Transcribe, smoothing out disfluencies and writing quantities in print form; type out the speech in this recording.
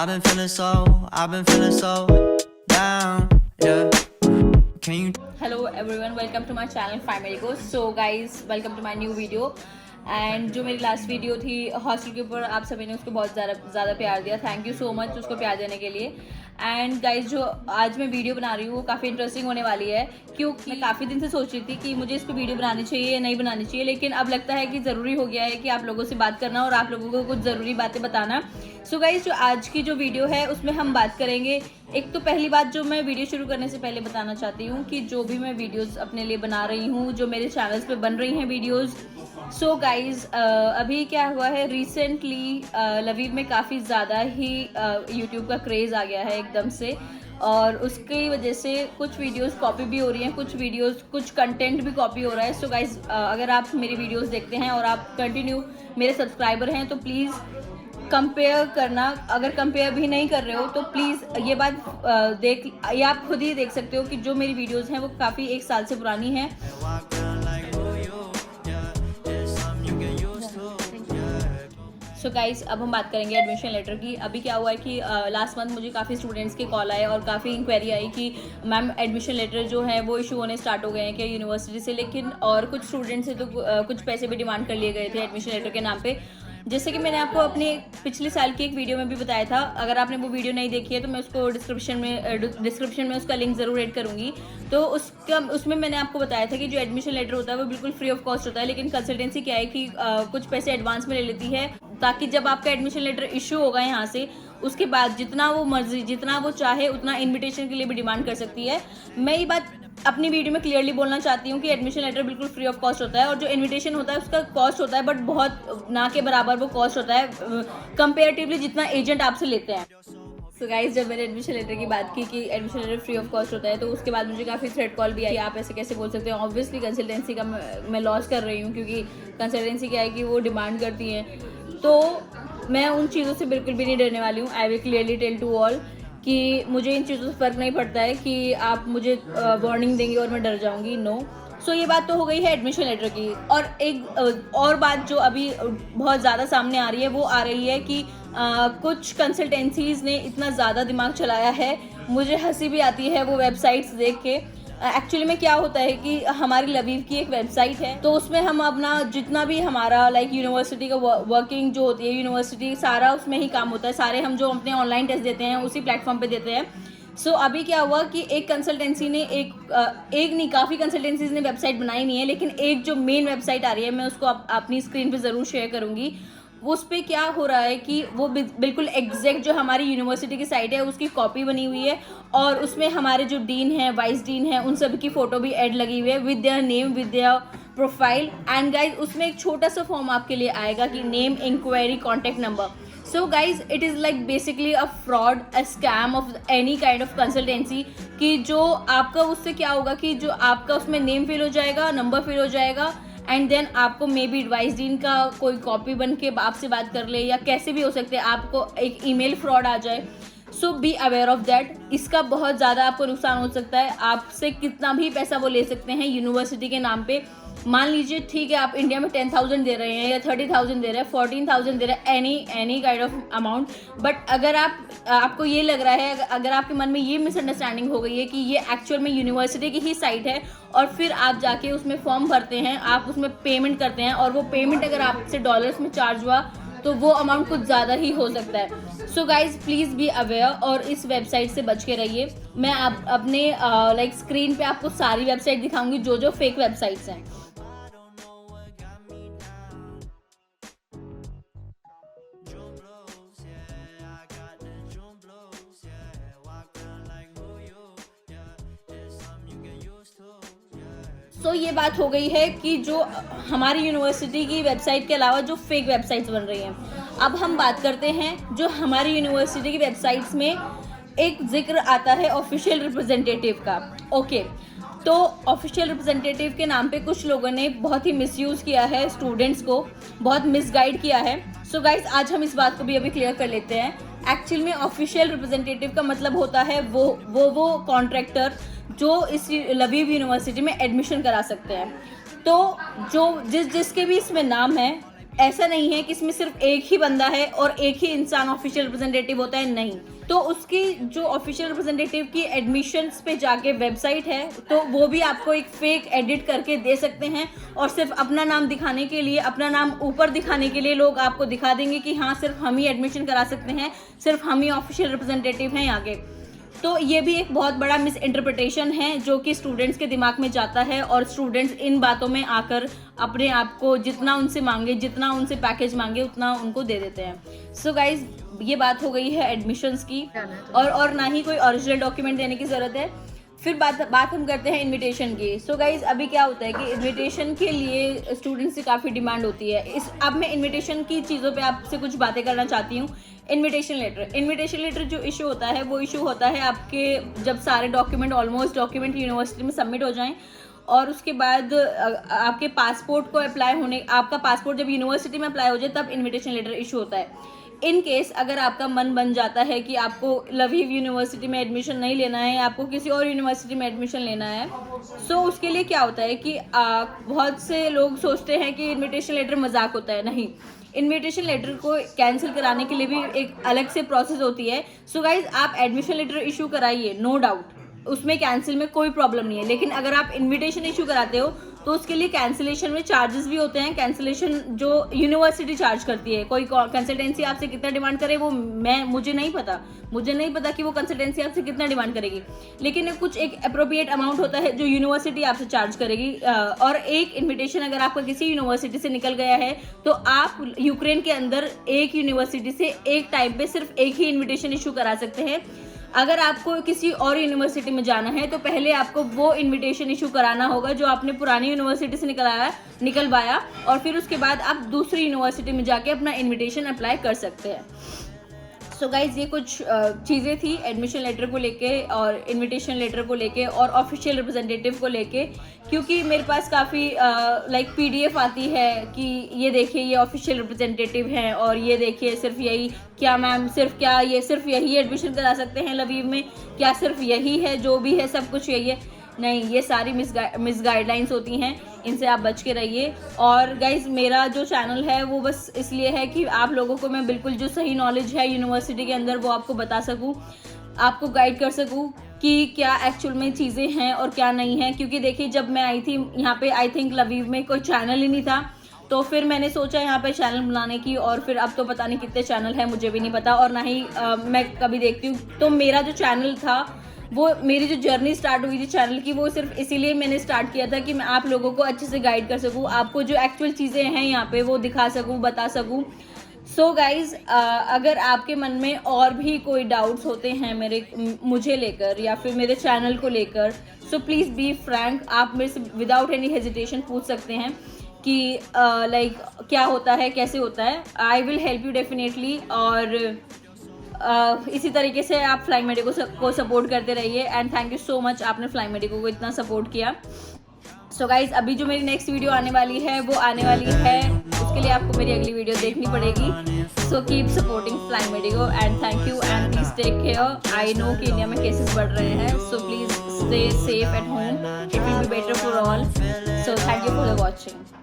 I've been feeling so down, yeah. Can you? Hello everyone, welcome to my channel family को। So guys, welcome to my new video. And जो मेरी last video थी hostel के ऊपर, आप सभी ने उसको बहुत ज़्यादा प्यार दिया। थैंक यू सो मच उसको प्यार देने के लिए। एंड गाइस, जो आज मैं वीडियो बना रही हूँ वो काफ़ी इंटरेस्टिंग होने वाली है, क्योंकि मैं काफ़ी दिन से सोच रही थी कि मुझे इस पर वीडियो बनानी चाहिए या नहीं बनानी चाहिए, लेकिन अब लगता है कि ज़रूरी हो गया है कि आप लोगों से बात करना और आप लोगों को कुछ ज़रूरी बातें बताना। सो गाइस, जो आज की जो वीडियो है उसमें हम बात करेंगे। एक तो पहली बात जो मैं वीडियो शुरू करने से पहले बताना चाहती हूँ कि जो भी मैं वीडियोस अपने लिए बना रही हूँ, जो मेरे चैनल्स पे बन रही हैं वीडियोस। सो गाइज, अभी क्या हुआ है, रिसेंटली लवीव में काफ़ी ज़्यादा ही यूट्यूब का क्रेज़ आ गया है एकदम से, और उसकी वजह से कुछ वीडियोस कॉपी भी हो रही हैं, कुछ कंटेंट भी कॉपी हो रहा है। सो गाइज, अगर आप मेरी वीडियोस देखते हैं और आप कंटिन्यू मेरे सब्सक्राइबर हैं तो प्लीज़ कंपेयर करना। अगर कंपेयर भी नहीं कर रहे हो तो प्लीज़ ये बात ये आप खुद ही देख सकते हो कि जो मेरी वीडियोस हैं वो काफ़ी 1 साल से पुरानी हैं। सो गाइस, अब हम बात करेंगे एडमिशन लेटर की। अभी क्या हुआ है कि लास्ट मंथ मुझे काफ़ी स्टूडेंट्स के कॉल आए और काफ़ी इंक्वायरी आई कि मैम एडमिशन लेटर जो है वो इशू होने स्टार्ट हो गए हैं क्या यूनिवर्सिटी से, लेकिन और कुछ स्टूडेंट्स से तो कुछ पैसे भी डिमांड कर लिए गए थे एडमिशन लेटर के नाम पे। जैसे कि मैंने आपको अपने पिछले साल की एक वीडियो में भी बताया था। अगर आपने वो वीडियो नहीं देखी है तो मैं उसको डिस्क्रिप्शन में उसका लिंक ज़रूर ऐड करूँगी। तो उसमें मैंने आपको बताया था कि जो एडमिशन लेटर होता है वो बिल्कुल फ्री ऑफ कॉस्ट होता है, लेकिन कंसल्टेंसी क्या है कि कुछ पैसे एडवांस में ले लेती है, ताकि जब आपका एडमिशन लेटर इशू होगा यहाँ से, उसके बाद जितना वो मर्जी, जितना वो चाहे उतना इन्विटेशन के लिए भी डिमांड कर सकती है। मैं ये बात अपनी वीडियो में क्लियरली बोलना चाहती हूँ कि एडमिशन लेटर बिल्कुल फ्री ऑफ कॉस्ट होता है, और जो इनविटेशन होता है उसका कॉस्ट होता है, बट बहुत ना के बराबर वो कॉस्ट होता है कंपेरेटिवली जितना एजेंट आपसे लेते हैं। सो गाइस, जब मैंने एडमिशन लेटर की बात की कि admission letter free of cost होता है, तो उसके बाद मुझे काफ़ी थ्रेड कॉल भी आई, आप ऐसे कैसे बोल सकते हैं। ऑब्वियसली कंसल्टेंसी का मैं लॉस कर रही हूँ, क्योंकि कंसल्टेंसी क्या है कि वो डिमांड करती है, तो मैं उन चीज़ों से बिल्कुल भी नहीं डरने वाली हूँ। I will clearly tell to all कि मुझे इन चीज़ों से फ़र्क नहीं पड़ता है कि आप मुझे वार्निंग देंगे और मैं डर जाऊँगी, नो। सो ये बात तो हो गई है एडमिशन लेटर की। और एक और बात जो अभी बहुत ज़्यादा सामने आ रही है वो आ रही है कि कुछ कंसल्टेंसीज़ ने इतना ज़्यादा दिमाग चलाया है, मुझे हंसी भी आती है वो वेबसाइट्स देख के। एक्चुअली में क्या होता है कि हमारी लवीव की एक वेबसाइट है, तो उसमें हम अपना जितना भी हमारा यूनिवर्सिटी का वर्किंग जो होती है, यूनिवर्सिटी सारा उसमें ही काम होता है, सारे हम जो अपने ऑनलाइन टेस्ट देते हैं उसी प्लेटफॉर्म पे देते हैं। सो अभी क्या हुआ कि एक कंसल्टेंसी ने एक नहीं, काफ़ी कंसल्टेंसीज ने वेबसाइट बनाई नहीं है, लेकिन एक जो मेन वेबसाइट आ रही है, मैं उसको अपनी स्क्रीन पे ज़रूर शेयर करूँगी। उस पर क्या हो रहा है कि वो बिल्कुल एग्जैक्ट जो हमारी यूनिवर्सिटी की साइट है उसकी कॉपी बनी हुई है, और उसमें हमारे जो डीन है, वाइस डीन है, उन सब की फ़ोटो भी ऐड लगी हुई है with their name, with their profile. And guys, उसमें एक छोटा सा फॉर्म आपके लिए आएगा कि name, inquiry, contact number. So guys, it is like basically a fraud, a scam of any kind of consultancy, कि जो आपका उससे क्या होगा कि जो आपका उसमें नेम फिल हो जाएगा, नंबर फिल हो जाएगा, एंड देन आपको मे बी एडवाइस डीन का कोई कॉपी बन के आपसे बात कर ले, या कैसे भी हो सकते हैं, आपको एक ईमेल फ्रॉड आ जाए। सो बी अवेयर ऑफ दैट। इसका बहुत ज़्यादा आपको नुकसान हो सकता है, आपसे कितना भी पैसा वो ले सकते हैं यूनिवर्सिटी के नाम पे। मान लीजिए, ठीक है, आप इंडिया में 10,000 दे रहे हैं या 30,000 दे रहे हैं, 14,000 दे रहे हैं, any kind of amount, but अगर आपको ये लग रहा है, अगर आपके मन में ये मिसअंडरस्टैंडिंग हो गई है कि ये एक्चुअल में यूनिवर्सिटी की ही साइट है, और फिर आप जाके उसमें फॉर्म भरते हैं, आप उसमें पेमेंट करते हैं, और वो पेमेंट अगर आपसे डॉलर्स में चार्ज हुआ तो वो अमाउंट कुछ ज़्यादा ही हो सकता है। So guys, please be aware और इस वेबसाइट से बच के रहिए। मैं अपने स्क्रीन पे आपको सारी वेबसाइट दिखाऊंगी जो फेक वेबसाइट्स हैं। सो ये बात हो गई है कि जो हमारी यूनिवर्सिटी की वेबसाइट के अलावा जो फेक वेबसाइट्स बन रही हैं। अब हम बात करते हैं जो हमारी यूनिवर्सिटी की वेबसाइट्स में एक जिक्र आता है ऑफिशियल रिप्रेजेंटेटिव का। ओके, तो ऑफिशियल रिप्रेजेंटेटिव के नाम पे कुछ लोगों ने बहुत ही मिसयूज़ किया है, स्टूडेंट्स को बहुत मिसगाइड किया है। सो गाइज, आज हम इस बात को भी अभी क्लियर कर लेते हैं। एक्चुअल में ऑफिशियल रिप्रेजेंटेटिव का मतलब होता है वो कॉन्ट्रैक्टर जो इस लवीव यूनिवर्सिटी में एडमिशन करा सकते हैं। तो जो जिसके भी इसमें नाम है, ऐसा नहीं है कि इसमें सिर्फ एक ही बंदा है और एक ही इंसान ऑफिशियल रिप्रेजेंटेटिव होता है, नहीं। तो उसकी जो ऑफिशियल रिप्रेजेंटेटिव की एडमिशन्स पे जाके वेबसाइट है, तो वो भी आपको एक फेक एडिट करके दे सकते हैं और सिर्फ अपना नाम दिखाने के लिए, अपना नाम ऊपर दिखाने के लिए लोग आपको दिखा देंगे कि हाँ सिर्फ हम ही एडमिशन करा सकते हैं, सिर्फ हम ही ऑफिशियल रिप्रेजेंटेटिव हैं आगे। तो ये भी एक बहुत बड़ा मिस इंटरप्रिटेशन है जो कि स्टूडेंट्स के दिमाग में जाता है और स्टूडेंट्स इन बातों में आकर अपने आप को जितना उनसे मांगे, जितना उनसे पैकेज मांगे, उतना उनको दे देते हैं। सो गाइज, ये बात हो गई है एडमिशन्स की, और ना ही कोई ओरिजिनल डॉक्यूमेंट देने की ज़रूरत है। फिर बात हम करते हैं इनविटेशन की। सो गाइज, अभी क्या होता है कि इनविटेशन के लिए स्टूडेंट्स से काफ़ी डिमांड होती है। अब मैं इनविटेशन की चीज़ों पे आपसे कुछ बातें करना चाहती हूँ। इनविटेशन लेटर जो इशू होता है वो इशू होता है आपके जब सारे ऑलमोस्ट डॉक्यूमेंट यूनिवर्सिटी में सबमिट हो जाएं और उसके बाद आपके पासपोर्ट को आपका पासपोर्ट जब यूनिवर्सिटी में अप्लाई हो जाए तब इनविटेशन लेटर इशू होता है। इन केस अगर आपका मन बन जाता है कि आपको लवीव यूनिवर्सिटी में एडमिशन नहीं लेना है, आपको किसी और यूनिवर्सिटी में एडमिशन लेना है, सो उसके लिए क्या होता है कि बहुत से लोग सोचते हैं कि इनविटेशन लेटर मजाक होता है। नहीं, इनविटेशन लेटर को कैंसिल कराने के लिए भी एक अलग से प्रोसेस होती है। सो गाइज, आप एडमिशन लेटर इशू कराइए, नो डाउट, उसमें कैंसिल में कोई प्रॉब्लम नहीं है। लेकिन अगर आप इनविटेशन इशू कराते हो तो उसके लिए कैंसिलेशन में चार्जेस भी होते हैं। कैंसिलेशन जो यूनिवर्सिटी चार्ज करती है, कोई कंसल्टेंसी आपसे कितना डिमांड करे वो मुझे नहीं पता कि वो कंसल्टेंसी आपसे कितना डिमांड करेगी, लेकिन कुछ एक अप्रोप्रिएट अमाउंट होता है जो यूनिवर्सिटी आपसे चार्ज करेगी। और एक इन्विटेशन अगर आपका किसी यूनिवर्सिटी से निकल गया है तो आप यूक्रेन के अंदर एक यूनिवर्सिटी से एक टाइम पे सिर्फ एक ही इन्विटेशन इशू करा सकते हैं। अगर आपको किसी और यूनिवर्सिटी में जाना है तो पहले आपको वो इनविटेशन इशू कराना होगा जो आपने पुरानी यूनिवर्सिटी से निकलवाया, और फिर उसके बाद आप दूसरी यूनिवर्सिटी में जाके अपना इनविटेशन अप्लाई कर सकते हैं। सो गाइज, ये कुछ चीज़ें थी एडमिशन लेटर को लेके और इनविटेशन लेटर को लेके और ऑफिशियल रिप्रेजेंटेटिव को लेके, क्योंकि मेरे पास काफ़ी PDF आती है कि ये देखिए ये ऑफिशियल रिप्रेजेंटेटिव हैं और ये देखिए सिर्फ यही, क्या मैम सिर्फ यही एडमिशन करा सकते हैं लवीव में, क्या सिर्फ यही है, जो भी है सब कुछ यही है? नहीं, ये सारी मिस गाइडलाइंस होती हैं, इनसे आप बच के रहिए। और गाइज, मेरा जो चैनल है वो बस इसलिए है कि आप लोगों को मैं बिल्कुल जो सही नॉलेज है यूनिवर्सिटी के अंदर वो आपको बता सकूं, आपको गाइड कर सकूं कि क्या एक्चुअल में चीज़ें हैं और क्या नहीं है। क्योंकि देखिए, जब मैं आई थी यहाँ पे, आई थिंक लवीव में कोई चैनल ही नहीं था, तो फिर मैंने सोचा यहाँ पे चैनल बनाने की, और फिर अब तो पता नहीं कितने चैनल हैं, मुझे भी नहीं पता, और ना ही मैं कभी देखती हूँ। तो मेरा जो चैनल था, वो मेरी जो जर्नी स्टार्ट हुई थी चैनल की, वो सिर्फ इसीलिए मैंने स्टार्ट किया था कि मैं आप लोगों को अच्छे से गाइड कर सकूं, आपको जो एक्चुअल चीज़ें हैं यहाँ पे वो दिखा सकूं, बता सकूं। सो गाइज, अगर आपके मन में और भी कोई डाउट्स होते हैं मुझे लेकर या फिर मेरे चैनल को लेकर, सो प्लीज़ बी फ्रैंक, आप मेरे से विदाउट एनी हेजिटेशन पूछ सकते हैं कि लाइक क्या होता है, कैसे होता है। I will help you definitely. और इसी तरीके से आप फ्लाइंग मेडिको को सपोर्ट करते रहिए। And thank you so much, आपने फ्लाइंग मेडिको को इतना सपोर्ट किया। सो गाइज, अभी जो मेरी नेक्स्ट वीडियो आने वाली है वो आने वाली है, उसके लिए आपको मेरी अगली वीडियो देखनी पड़ेगी। So keep supporting flying medico and thank you and please take care. I know कि इंडिया में केसेस बढ़ रहे हैं, so please stay safe at home, it will be better for all. So thank you for the watching.